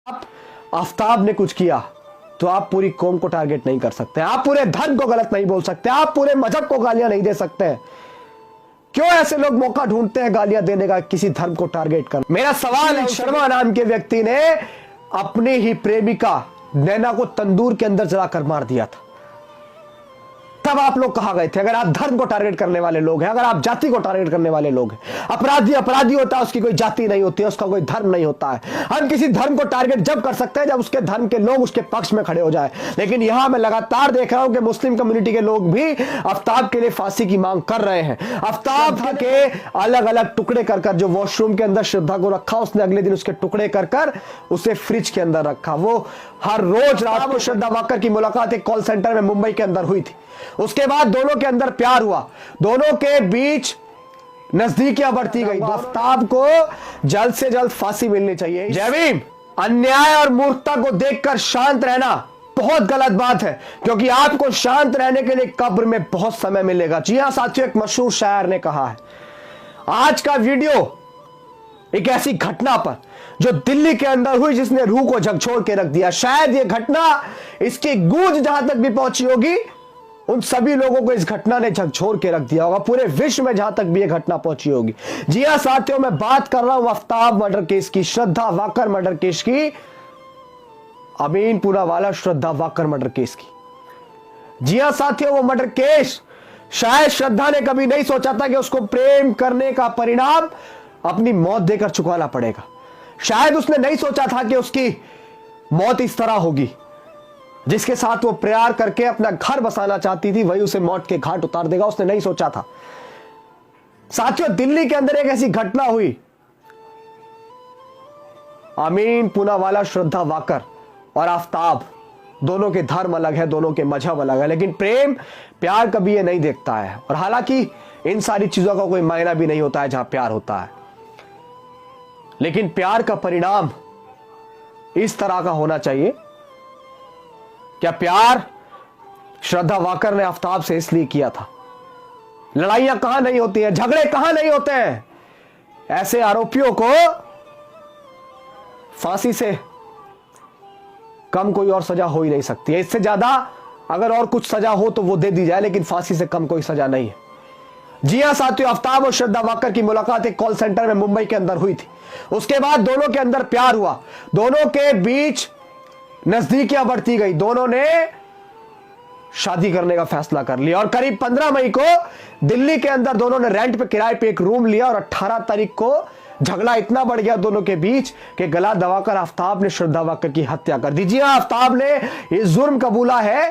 आप आफ्ताब ने कुछ किया तो आप पूरी कौम को टारगेट नहीं कर सकते, आप पूरे धर्म को गलत नहीं बोल सकते, आप पूरे मजहब को गालियां नहीं दे सकते। क्यों ऐसे लोग मौका ढूंढते हैं गालियां देने का, किसी धर्म को टारगेट कर। मेरा सवाल है, शर्मा नाम के व्यक्ति ने अपनी ही प्रेमिका नैना को तंदूर के अंदर जलाकर मार दिया था, तब आप लोग कहां गए थे? अगर आप धर्म को टारगेट करने वाले लोग हैं, अगर आप जाति को टारगेट करने वाले लोग हैं, अपराधी अपराधी होता है, उसकी कोई जाति नहीं होती है, उसका कोई धर्म नहीं होता है। हम किसी धर्म को टारगेट जब कर सकते हैं जब उसके धर्म के लोग उसके पक्ष में खड़े हो जाए। लेकिन यहां मैं लगातार देख रहा हूं कि मुस्लिम कम्युनिटी के लोग भी आफ्ताब के लिए फांसी की मांग कर रहे हैं। आफ्ताब के अलग अलग टुकड़े कर जो वॉशरूम के अंदर श्रद्धा को रखा, उसने अगले दिन उसके टुकड़े कर उसे फ्रिज के अंदर रखा। वो हर रोज रात को श्रद्धा वाकर की मुलाकात एक कॉल सेंटर में मुंबई के अंदर हुई थी। उसके बाद दोनों के अंदर प्यार हुआ, दोनों के बीच नजदीकियां बढ़ती गई। आफ्ताब को जल्द से जल्द फांसी मिलनी चाहिए। जय भीम। अन्याय और मूर्खता को देखकर शांत रहना बहुत गलत बात है, क्योंकि आपको शांत रहने के लिए कब्र में बहुत समय मिलेगा। जी हां साथियों, एक मशहूर शायर ने कहा है। आज का वीडियो एक ऐसी घटना पर जो दिल्ली के अंदर हुई, जिसने रूह को झकझोर के रख दिया। शायद यह घटना, इसकी गूंज जहां तक भी पहुंची होगी, उन सभी लोगों को इस घटना ने झकझोर के रख दिया होगा, पूरे विश्व में जहां तक भी यह घटना पहुंची होगी। जी हां साथियों, मैं बात कर रहा हूं आफ्ताब मर्डर केस की, श्रद्धा वाकर मर्डर केस की, अमीन पूनावाला श्रद्धा वाकर मर्डर केस की। जी हां साथियों, वो मर्डर केस शायद श्रद्धा ने कभी नहीं सोचा था कि उसको प्रेम करने का परिणाम अपनी मौत देकर चुकाना पड़ेगा। शायद उसने नहीं सोचा था कि उसकी मौत इस तरह होगी। जिसके साथ वो प्यार करके अपना घर बसाना चाहती थी, वही उसे मौत के घाट उतार देगा, उसने नहीं सोचा था। साथियों, दिल्ली के अंदर एक ऐसी घटना हुई, अमीन पूनावाला श्रद्धा वाकर और आफ्ताब, दोनों के धर्म अलग है, दोनों के मजहब अलग है, लेकिन प्रेम प्यार कभी ये नहीं देखता है। और हालांकि इन सारी चीजों का कोई मायना भी नहीं होता है जहां प्यार होता है, लेकिन प्यार का परिणाम इस तरह का होना चाहिए। क्या प्यार श्रद्धा वाकर ने आफ्ताब से इसलिए किया था? लड़ाइयां कहां नहीं होती हैं, झगड़े कहां नहीं होते हैं। ऐसे आरोपियों को फांसी से कम कोई और सजा हो ही नहीं सकती है। इससे ज्यादा अगर और कुछ सजा हो तो वो दे दी जाए, लेकिन फांसी से कम कोई सजा नहीं है। जी हां साथियों, आफ्ताब और श्रद्धा वाकर की मुलाकात एक कॉल सेंटर में मुंबई के अंदर हुई थी। उसके बाद दोनों के अंदर प्यार हुआ, दोनों के बीच नजदीकियां बढ़ती गई, दोनों ने शादी करने का फैसला कर लिया। और करीब 15 मई को दिल्ली के अंदर दोनों ने रेंट पे किराए पे एक रूम लिया, और 18 तारीख को झगड़ा इतना बढ़ गया दोनों के बीच कि गला दबाकर आफ्ताब ने श्रद्धा वाकर की हत्या कर दी। जी हां, आफ्ताब ने यह जुर्म कबूला है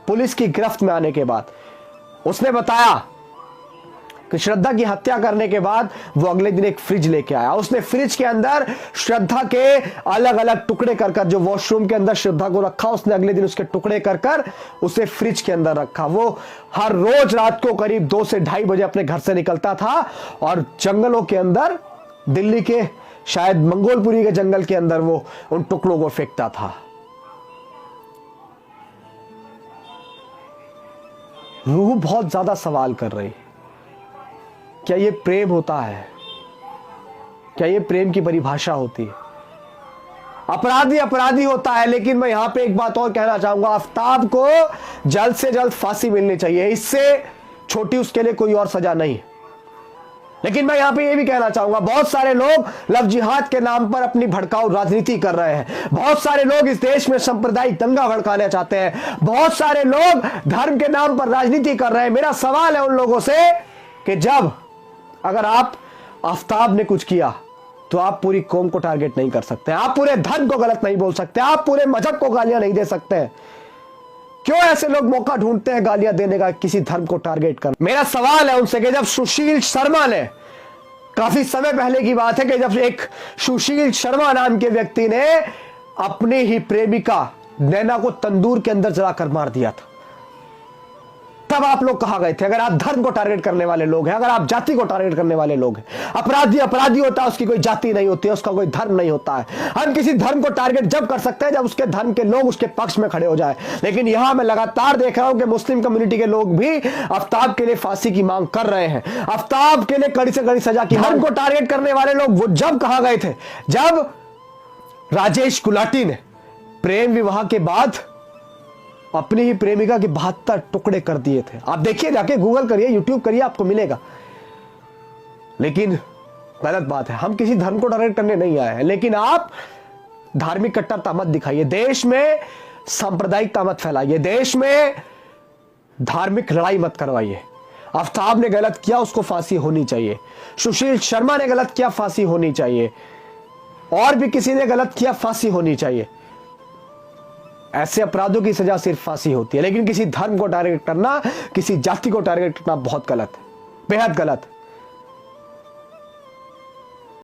पुलिस की गिरफ्त में आने के बाद। उसने बताया कि श्रद्धा की हत्या करने के बाद वो अगले दिन एक फ्रिज लेके आया। उसने फ्रिज के अंदर श्रद्धा के अलग अलग टुकड़े कर जो वॉशरूम के अंदर श्रद्धा को रखा, उसने अगले दिन उसके टुकड़े कर उसे फ्रिज के अंदर रखा। वो हर रोज रात को करीब 2 से 2:30 बजे अपने घर से निकलता था और जंगलों के अंदर, दिल्ली के शायद मंगोलपुरी के जंगल के अंदर, वो उन टुकड़ों को फेंकता था। रूह बहुत ज्यादा सवाल कर रही, क्या ये प्रेम होता है? क्या ये प्रेम की परिभाषा होती है? अपराधी अपराधी होता है, लेकिन मैं यहां पे एक बात और कहना चाहूंगा, आफ्ताब को जल्द से जल्द फांसी मिलनी चाहिए, इससे छोटी उसके लिए कोई और सजा नहीं है। लेकिन मैं यहां पे ये भी कहना चाहूंगा, बहुत सारे लोग लव जिहाद के नाम पर अपनी भड़काऊ राजनीति कर रहे हैं, बहुत सारे लोग इस देश में सांप्रदायिक दंगा भड़काना चाहते हैं, बहुत सारे लोग धर्म के नाम पर राजनीति कर रहे हैं। मेरा सवाल है उन लोगों से कि जब अगर आप आफ्ताब ने कुछ किया तो आप पूरी कौम को टारगेट नहीं कर सकते, आप पूरे धर्म को गलत नहीं बोल सकते, आप पूरे मजहब को गालियां नहीं दे सकते। क्यों ऐसे लोग मौका ढूंढते हैं गालियां देने का, किसी धर्म को टारगेट कर। मेरा सवाल है उनसे कि जब सुशील शर्मा ने, काफी समय पहले की बात है कि जब एक सुशील शर्मा नाम के व्यक्ति ने अपनी ही प्रेमिका नैना को तंदूर के अंदर जलाकर मार दिया था, तब आप लोग कहां गए थे? अगर आप धर्म को टारगेट करने वाले लोग हैं, अगर आप जाति को टारगेट करने वाले लोग हैं, अपराधी अपराधी होता है, उसकी कोई जाति नहीं होती है, उसका कोई धर्म नहीं होता है। हम किसी धर्म को टारगेट जब कर सकते हैं जब उसके धर्म के लोग उसके पक्ष में खड़े हो जाए। लेकिन यहां मैं लगातार देख रहा हूं कि मुस्लिम कम्युनिटी के लोग भी आफ्ताब के लिए फांसी की मांग कर रहे हैं, आफ्ताब के लिए कड़ी से कड़ी सजा की। धर्म को टारगेट करने वाले लोग वो जब कहां गए थे? जब राजेश गुलाटी ने प्रेम विवाह के बाद अपनी ही प्रेमिका के 72 टुकड़े कर दिए थे। आप देखिए, जाके गूगल करिए, यूट्यूब करिए, आपको मिलेगा। लेकिन गलत बात है, हम किसी धर्म को टारगेट करने नहीं आए हैं, लेकिन आप धार्मिक कट्टरता मत दिखाइए, देश में सांप्रदायिकता मत फैलाइए, देश में धार्मिक लड़ाई मत करवाइए। आफ्ताब ने गलत किया, उसको फांसी होनी चाहिए। सुशील शर्मा ने गलत किया, फांसी होनी चाहिए। और भी किसी ने गलत किया, फांसी होनी चाहिए। ऐसे अपराधों की सजा सिर्फ फांसी होती है, लेकिन किसी धर्म को टारगेट करना, किसी जाति को टारगेट करना बहुत गलत है, बेहद गलत है।